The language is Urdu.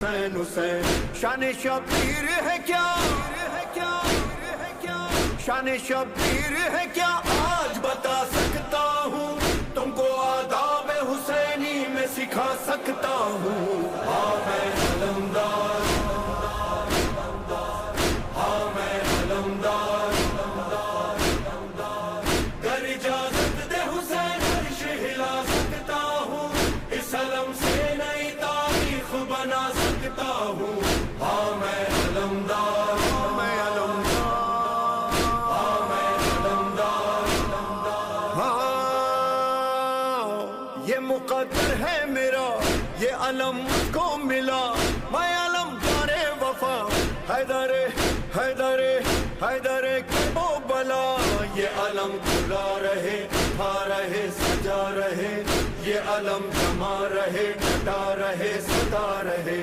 حسین حسین شان شبیر ہے کیا، شان شبیر ہے کیا آج بتا سکتا ہوں تم کو، آداب حسینی میں سکھا سکتا ہوں۔ ہاں میں علمدار، ہاں میں علمدار، گر اجازت دے حسین عرش ہلا سکتا ہوں، اس علم سے نئی تاریخ بنا سکتا ہوں۔ ہاں میں علمدار، ہاں میں علمدار، ہاں میں علمدار، ہاں یہ مقدر ہے میرا، یہ علم مجھ کو ملا، میں علمدار وفا، حیدر حیدر حیدر کی وہ بلا، یہ علم کھلا رہے، اٹھا رہے، سجا رہے، یہ علم جما رہے، ڈٹا رہے، سدا رہے۔